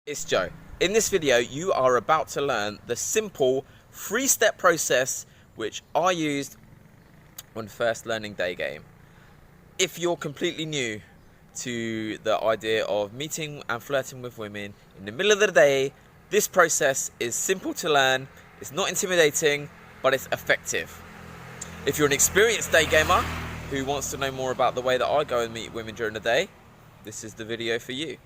It's Joe. In this video, you are about to learn the simple three-step process which I used when first learning Daygame. If you're completely new to the idea of meeting and flirting with women in the middle of the day, this process is simple to learn, it's not intimidating, but it's effective. If you're an experienced Daygamer who wants to know more about the way that I go and meet women during the day, this is the video for you.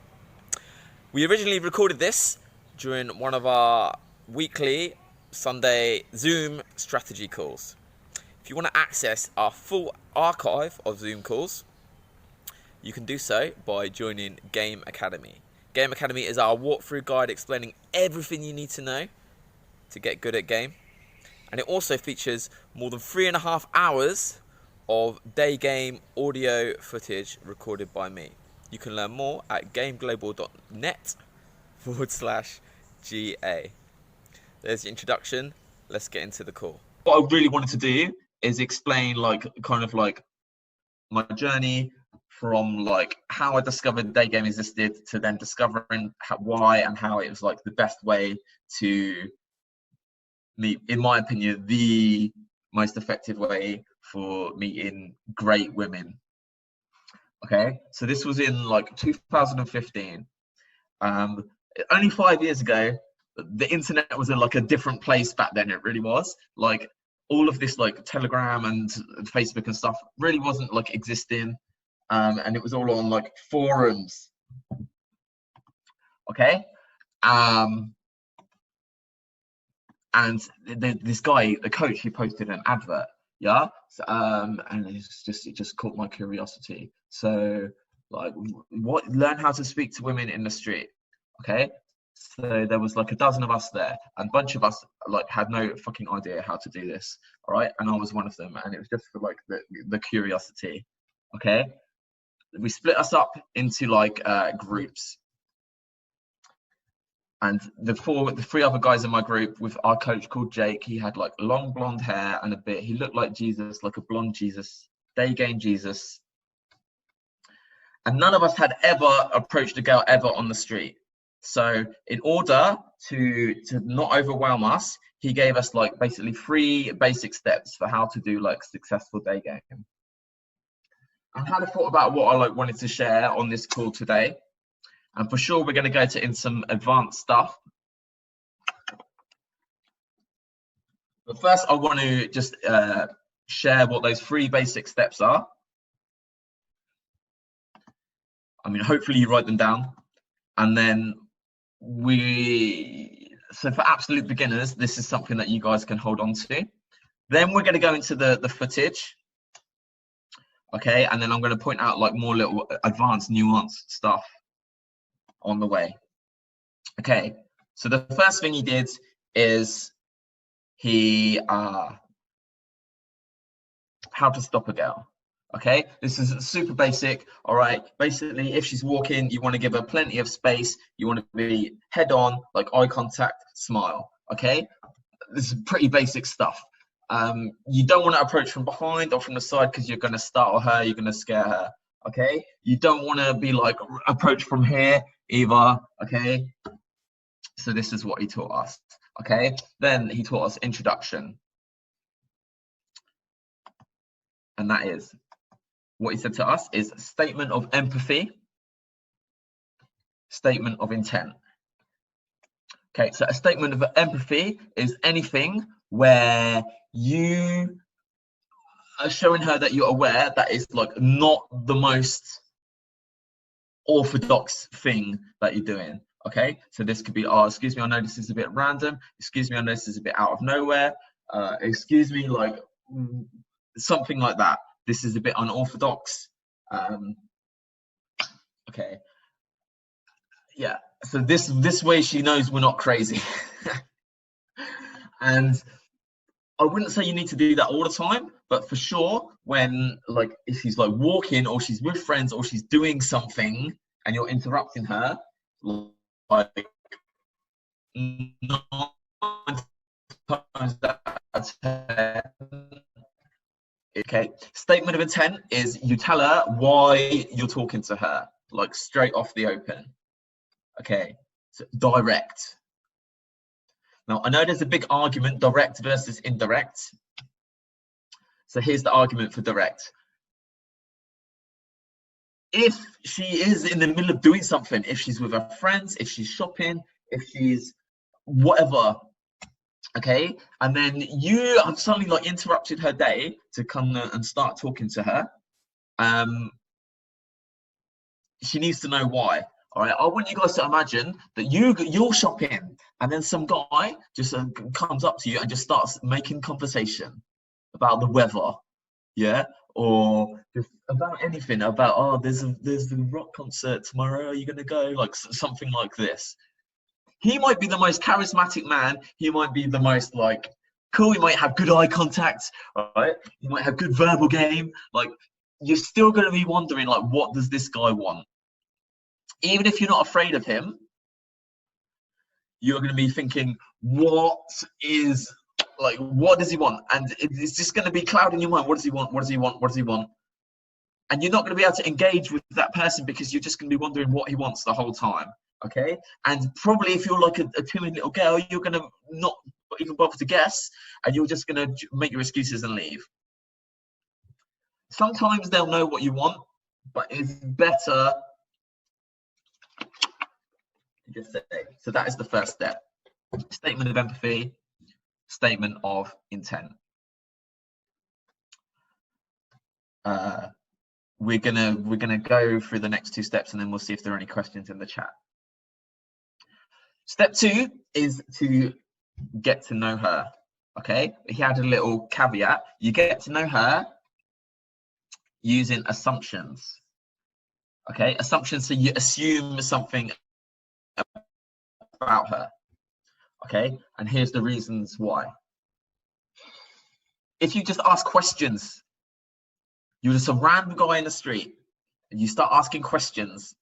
We originally recorded this during one of our weekly Sunday Zoom strategy calls. If you want to access our full archive of Zoom calls, you can do so by joining Game Academy. Game Academy is our walkthrough guide explaining everything you need to know to get good at game. And it also features more than 3.5 hours of Daygame audio footage recorded by me. You can learn more at gameglobal.net/GA. There's the introduction. Let's get into the call. What I really wanted to do is explain kind of my journey from how I discovered Daygame existed to then discovering why and how it was the best way to meet, in my opinion, the most effective way for meeting great women. Okay, so this was in 2015. Only 5 years ago, the internet was in a different place back then. It really was. All of this Telegram and Facebook and stuff really wasn't existing, and it was all on forums. Okay, and this guy, the coach, he posted an advert. Yeah, and it just caught my curiosity. So learn how to speak to women in the street. Okay, so there was a dozen of us there, and a bunch of us had no fucking idea how to do this. All right, and I was one of them, and it was just for the curiosity. Okay, we split us up into groups. And the three other guys in my group, with our coach called Jake, he had long blonde hair and a bit. He looked like Jesus, like a blonde Jesus, Daygame Jesus. And none of us had ever approached a girl ever on the street. So in order to not overwhelm us, he gave us basically 3 basic steps for how to do successful Daygame. I had a thought about what I wanted to share on this call today. And for sure, we're going to go in some advanced stuff. But first, I want to just share what those 3 basic steps are. I mean, hopefully you write them down. And then so for absolute beginners, this is something that you guys can hold on to. Then we're going to go into the footage. Okay, and then I'm going to point out more little advanced, nuanced stuff on the way. Okay, so the first thing he did is how to stop a girl. Okay, this is super basic. All right, basically, if she's walking, you want to give her plenty of space. You want to be head on, eye contact, smile. Okay, this is pretty basic stuff. You don't want to approach from behind or from the side because you're going to startle her, you're going to scare her. Okay, you don't want to be approach from here either. Okay, so this is what he taught us. Okay, then he taught us introduction, and that is what he said to us is statement of empathy, statement of intent. Okay, so a statement of empathy is anything where you are showing her that you're aware that is not the most orthodox thing that you're doing. Okay, so this could be, oh, excuse me, I know this is a bit random. Excuse me, I know this is a bit out of nowhere. Excuse me, something like that. This is a bit unorthodox. Okay, yeah. So this way she knows we're not crazy. And I wouldn't say you need to do that all the time, but for sure, when if she's walking or she's with friends or she's doing something and you're interrupting her, okay, statement of intent is you tell her why you're talking to her, straight off the open. Okay, So direct. Now, I know there's a big argument, direct versus indirect. So here's the argument for direct. If she is in the middle of doing something, if she's with her friends, if she's shopping, if she's whatever, okay, and then you have suddenly like interrupted her day to come and start talking to her, she needs to know why. All right, I want you guys to imagine that you're shopping, and then some guy just comes up to you and just starts making conversation about the weather, yeah, or just about anything, about, oh, there's the rock concert tomorrow, are you gonna go? Like something like this. He might be the most charismatic man. He might be the most like cool. He might have good eye contact, right? He might have good verbal game. Like, you're still gonna be wondering, like, what does this guy want? Even if you're not afraid of him, you're going to be thinking, what does he want? And it's just going to be clouding your mind. What does he want? What does he want? What does he want? And you're not going to be able to engage with that person because you're just going to be wondering what he wants the whole time. Okay? And probably if you're like a timid little girl, you're going to not even bother to guess, and you're just going to make your excuses and leave. Sometimes they'll know what you want, but it's better just say. So that is the first step. Statement of empathy, statement of intent. We're gonna go through the next two steps, and then we'll see if there are any questions in the chat. Step 2 is to get to know her. Okay, he had a little caveat. You get to know her using assumptions. Okay, assumptions, so you assume something about her. Okay, and here's the reasons why. If you just ask questions, you're just a random guy in the street, and you start asking questions,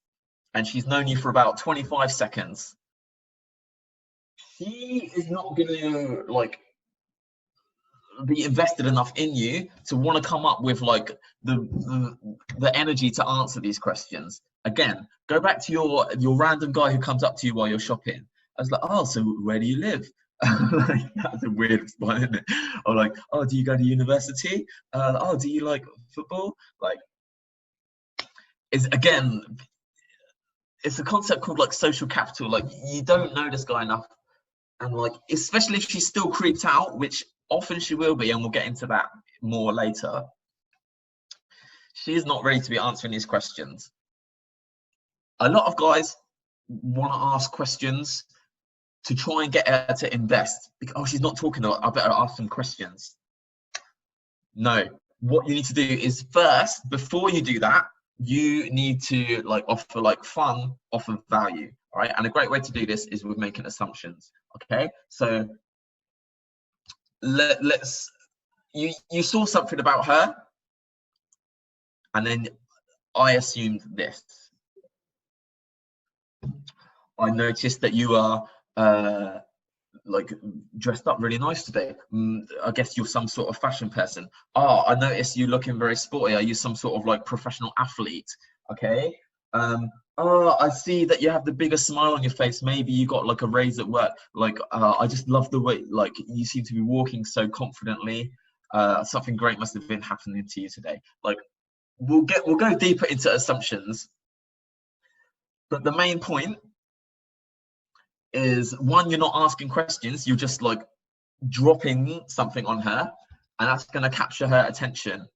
and she's known you for about 25 seconds, she is not gonna like be invested enough in you to want to come up with like the energy to answer these questions. Again, go back to your random guy who comes up to you while you're shopping. I was like, oh, so where do you live? Like, that's a weird response, isn't it? Or like, oh, do you go to university? Oh, do you like football? Like, it's a concept called like social capital. Like, you don't know this guy enough, and like, especially if she's still creeped out, which often she will be, and we'll get into that more later. She is not ready to be answering these questions. A lot of guys want to ask questions to try and get her to invest. Because, oh, she's not talking a lot, I better ask some questions. No, what you need to do is first, before you do that, you need to like offer like fun, offer value. All right, and a great way to do this is with making assumptions. Okay, so let's you saw something about her, and then I assumed this. I noticed that you are like dressed up really nice today. I guess you're some sort of fashion person. Oh, I noticed you looking very sporty. Are you some sort of like professional athlete? Okay. Oh, I see that you have the biggest smile on your face. Maybe you got like a raise at work. Like, I just love the way like you seem to be walking so confidently. Something great must have been happening to you today. Like, we'll go deeper into assumptions, but the main point is, one, you're not asking questions, you're just like dropping something on her, and that's going to capture her attention.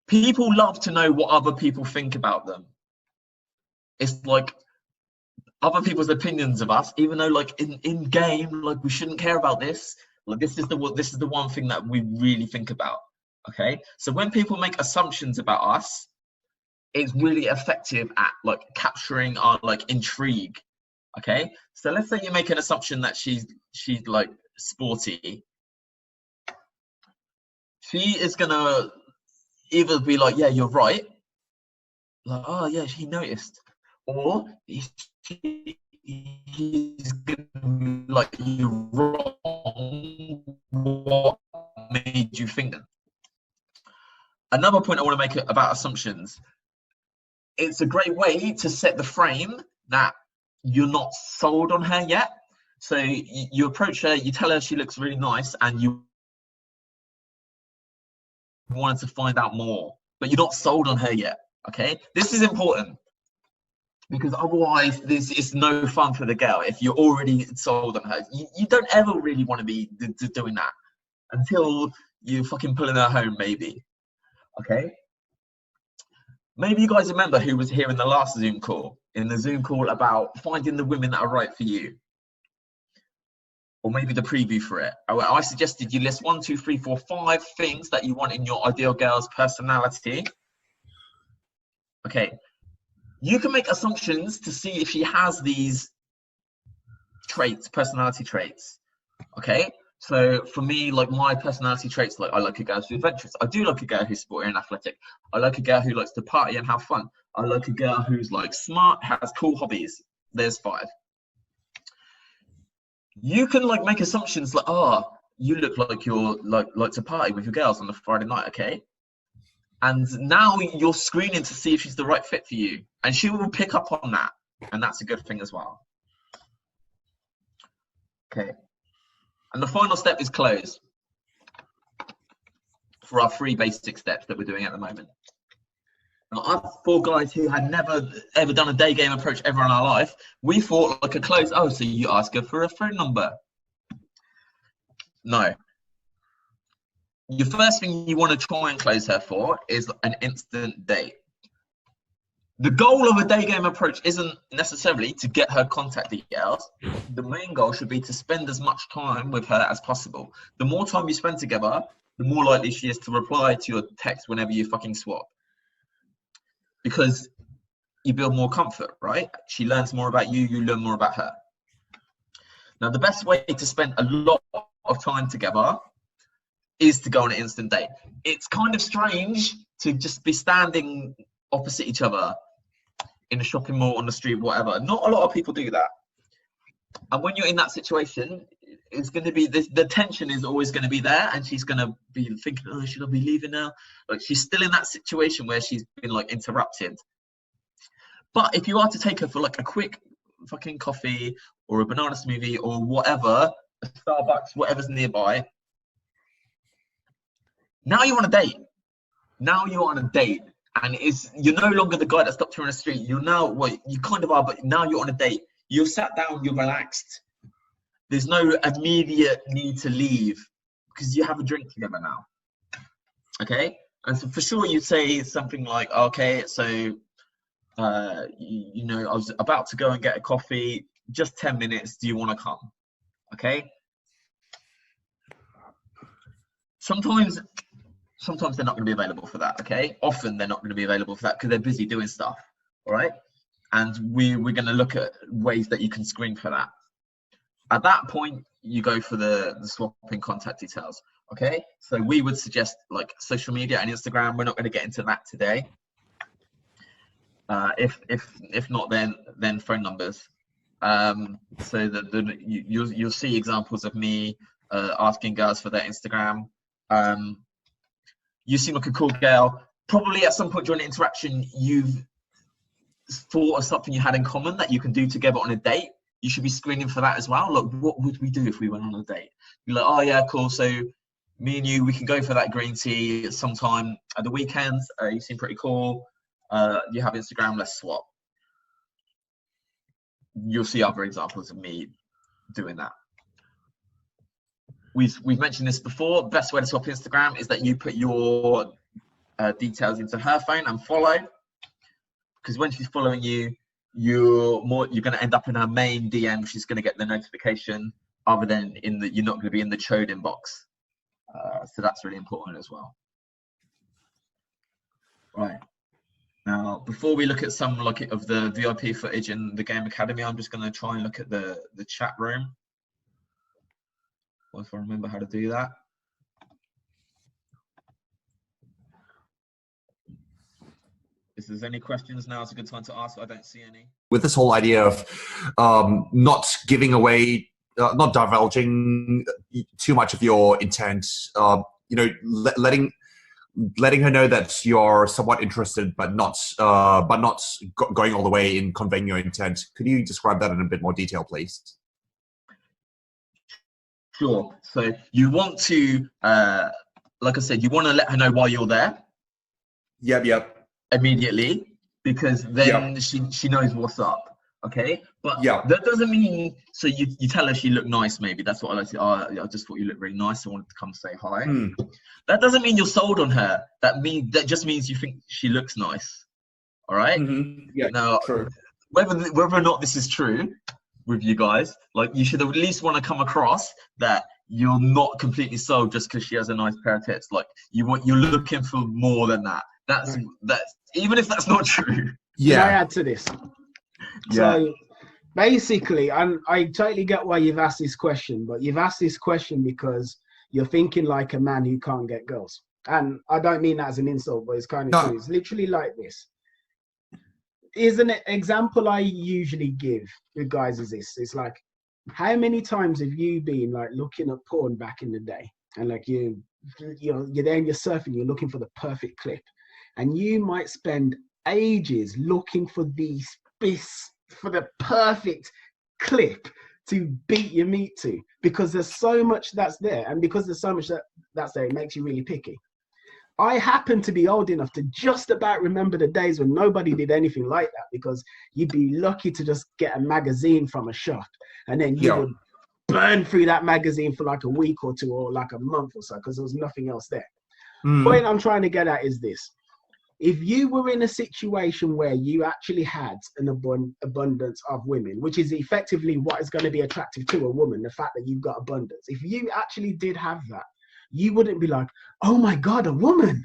People love to know what other people think about them. It's like other people's opinions of us, even though like in game, like we shouldn't care about this. Like this is the one thing that we really think about. Okay, so when people make assumptions about us, it's really effective at like capturing our like intrigue. Okay, so let's say you make an assumption that she's like sporty. She is gonna either be like, yeah, you're right, like, oh yeah, she noticed, or he's gonna be like, you're wrong, what made you think that? Another point I want to make about assumptions, it's a great way to set the frame that you're not sold on her yet. So you approach her, you tell her she looks really nice, and you wanted to find out more, but you're not sold on her yet. Okay, this is important, because otherwise this is no fun for the girl if you're already sold on her. You don't ever really want to be doing that until you're fucking pulling her home, maybe. Okay, maybe you guys remember who was here in the last Zoom call, about finding the women that are right for you, or maybe the preview for it. I suggested you list 1, 2, 3, 4, 5 things that you want in your ideal girl's personality. Okay, you can make assumptions to see if she has these traits, personality traits. Okay, so for me, like my personality traits, like I like a girl who's adventurous. I do like a girl who's sporty and athletic. I like a girl who likes to party and have fun. I like a girl who's like smart, has cool hobbies. There's 5. You can like make assumptions like, oh, you look like you're like to party with your girls on a Friday night, okay? And now you're screening to see if she's the right fit for you, and she will pick up on that, and that's a good thing as well. Okay, and the final step is close for our 3 basic steps that we're doing at the moment. Now, us 4 guys who had never ever done a day game approach ever in our life, we thought like a close. Oh, so you ask her for a phone number? No. Your first thing you want to try and close her for is an instant date. The goal of a day game approach isn't necessarily to get her contact details. The main goal should be to spend as much time with her as possible. The more time you spend together, the more likely she is to reply to your text whenever you fucking swap. Because you build more comfort, right? She learns more about you, you learn more about her. Now, the best way to spend a lot of time together is to go on an instant date. It's kind of strange to just be standing opposite each other in a shopping mall, on the street, whatever. Not a lot of people do that. And when you're in that situation, it's going to be the tension is always going to be there, and she's going to be thinking, oh, should I be leaving now? Like, she's still in that situation where she's been like interrupted. But if you are to take her for like a quick fucking coffee or a banana smoothie or whatever, a Starbucks, whatever's nearby, now you're on a date. Now you're on a date, and you're no longer the guy that stopped her on the street. You're now, well, you kind of are, but now you're on a date. You've sat down, you're relaxed. There's no immediate need to leave because you have a drink together now. Okay? And so for sure you'd say something like, okay, so, you know, I was about to go and get a coffee, just 10 minutes, do you want to come? Okay? Sometimes they're not going to be available for that, okay? Often they're not going to be available for that because they're busy doing stuff, all right? And we're going to look at ways that you can screen for that. At that point, you go for the swapping contact details, okay? So we would suggest like social media and Instagram. We're not going to get into that today. If not, then phone numbers. So you'll see examples of me asking girls for their Instagram. You seem like a cool girl. Probably at some point during the interaction, you've thought of something you had in common that you can do together on a date. You should be screening for that as well. Look, what would we do if we went on a date? You're like, oh yeah, cool. So me and you, we can go for that green tea sometime at the weekends. You seem pretty cool. You have Instagram, let's swap. You'll see other examples of me doing that. We've mentioned this before. Best way to swap Instagram is that you put your details into her phone and follow. Because when she's following you, you're going to end up in her main DM. She's going to get the notification, other than you're not going to be in the chode inbox. So that's really important as well. Right. Now, before we look at some of the VIP footage in the Game Academy, I'm just going to try and look at the chat room. If I remember how to do that. If there's any questions, now is a good time to ask. I don't see any. With this whole idea of not giving away, not divulging too much of your intent, you know, letting letting her know that you're somewhat interested, but not going all the way in conveying your intent. Could you describe that in a bit more detail, please? Sure. So you want to, like I said, you want to let her know why you're there. Yep. Immediately, because then she knows what's up. Okay, but that doesn't mean, so you tell her she looked nice, maybe that's what I like to, I just thought you looked really nice, I wanted to come say hi. That doesn't mean you're sold on her. That just means you think she looks nice. All right. Yeah. Now, true. whether or not this is true with you guys, like, you should at least want to come across that you're not completely sold just because she has a nice pair of tits. Like, you're looking for more than that. That's even if that's not true. Can I add to this? Yeah. So basically, I totally get why you've asked this question, but you've asked this question because you're thinking like a man who can't get girls. And I don't mean that as an insult, but it's kind of true. It's literally like this. Is an example I usually give with guys is this. It's like, how many times have you been like looking at porn back in the day? And like you're there and you're surfing, you're looking for the perfect clip. And you might spend ages looking for the perfect clip to beat your meat to, because there's so much that's there, and because there's so much that's there, it makes you really picky. I happen to be old enough to just about remember the days when nobody did anything like that, because you'd be lucky to just get a magazine from a shop, and then you would burn through that magazine for like a week or two or like a month or so, because there was nothing else there. Point I'm trying to get at is this. If you were in a situation where you actually had an abundance of women, which is effectively what is going to be attractive to a woman, the fact that you've got abundance. If you actually did have that, you wouldn't be like, oh my God, a woman.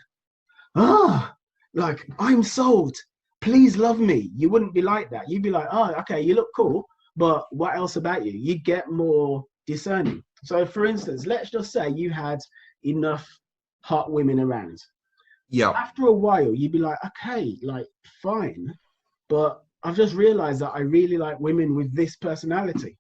Like, I'm sold. Please love me. You wouldn't be like that. You'd be like, oh, okay, you look cool, but what else about you? You get more discerning. So for instance, let's just say you had enough hot women around. After a while, you'd be like, okay, like, fine, but I've just realized that I really like women with this personality.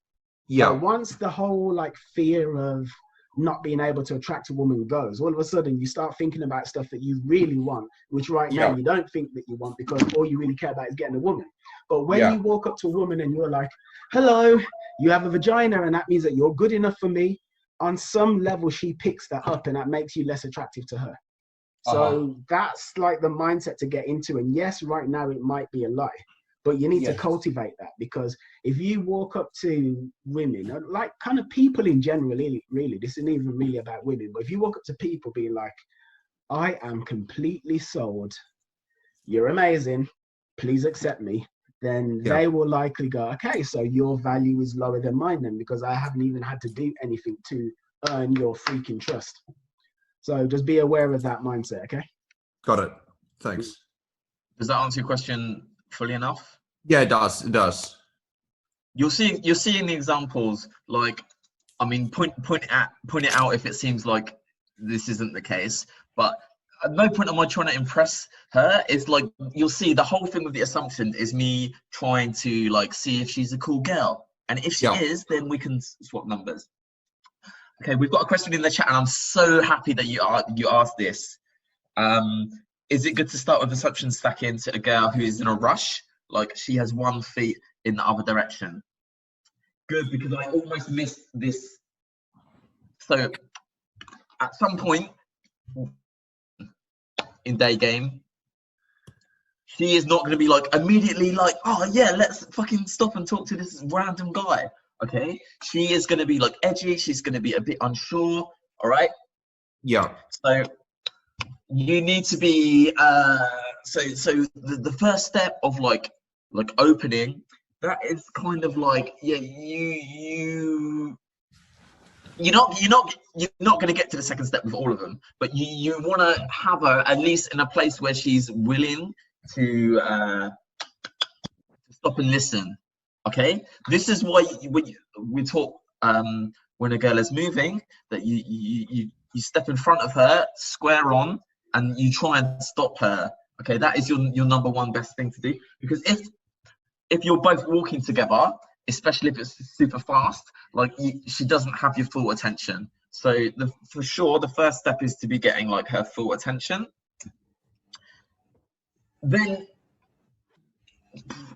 So once the whole like fear of not being able to attract a woman goes, all of a sudden you start thinking about stuff that you really want, which right now you don't think that you want, because all you really care about is getting a woman. But when you walk up to a woman and you're like, hello, you have a vagina, and that means that you're good enough for me, on some level she picks that up, and that makes you less attractive to her. So that's like the mindset to get into. And yes, right now it might be a lie, but you need to cultivate that, because if you walk up to women, like kind of people in general, really, this isn't even really about women, but if you walk up to people being like, I am completely sold, you're amazing, please accept me, then they will likely go, okay, so your value is lower than mine then, because I haven't even had to do anything to earn your freaking trust. So just be aware of that mindset, okay? Got it. Thanks. Does that answer your question fully enough? Yeah, it does. It does. You're seeing the examples, like, I mean, point it out if it seems like this isn't the case. But at no point am I trying to impress her. It's like, you'll see the whole thing with the assumption is me trying to like see if she's a cool girl, and if she is, then we can swap numbers. Okay, we've got a question in the chat, and I'm so happy that you asked this. Is it good to start with assumption stacking to a girl who is in a rush, like she has 1 foot in the other direction? Good, because I almost missed this. So at some point in Daygame, she is not going to be like immediately like, oh yeah, let's fucking stop and talk to this random guy. Okay, she is going to be like edgy. She's going to be a bit unsure. All right. Yeah. So you need to be. So the first step of like opening, that is kind of like, yeah, you're not going to get to the second step with all of them, but you want to have her at least in a place where she's willing to stop and listen. Okay, this is why we talk when a girl is moving, that you step in front of her square on and you try and stop her. Okay, that is your number one best thing to do, because if you're both walking together, especially if it's super fast, like she doesn't have your full attention. So for sure the first step is to be getting like her full attention. then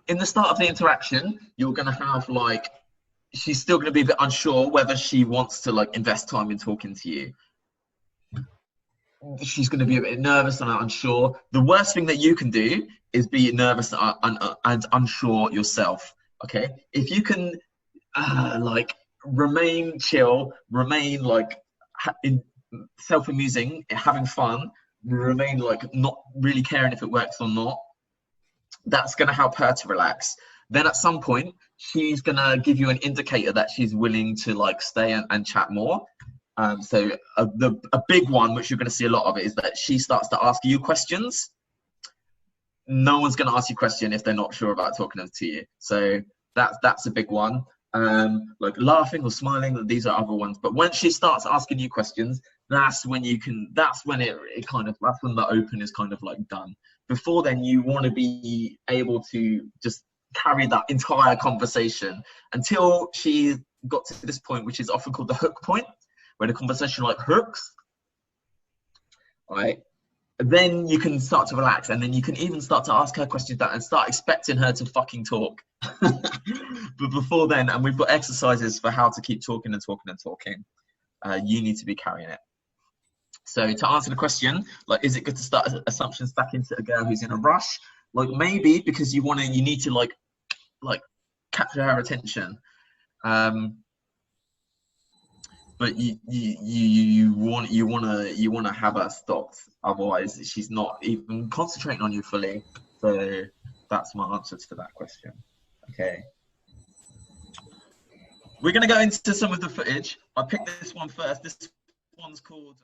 in the start of the interaction, you're going to have like, she's still going to be a bit unsure whether she wants to like invest time in talking to you. She's going to be a bit nervous and unsure. The worst thing that you can do is be nervous and unsure yourself. Okay, if you can like remain chill, remain like self-amusing, having fun, remain like not really caring if it works or not, that's going to help her to relax. Then at some point, she's going to give you an indicator that she's willing to like stay and chat more. So a big one, which you're going to see a lot of, is that she starts to ask you questions. No one's going to ask you a question if they're not sure about talking to you. So that's a big one. Like laughing or smiling, these are other ones. But when she starts asking you questions, that's when the open is kind of like done. Before then, you want to be able to just carry that entire conversation until she got to this point, which is often called the hook point, where the conversation like hooks, right? Then you can start to relax, and then you can even start to ask her questions and start expecting her to fucking talk. But before then, and we've got exercises for how to keep talking and talking and talking, you need to be carrying it. So to answer the question, like, is it good to start assumptions back into a girl who's in a rush? Like, maybe, because you need to like capture her attention. But you want to have her stopped, otherwise she's not even concentrating on you fully. So that's my answer to that question. Okay, we're going to go into some of the footage. I picked this one first. This one's called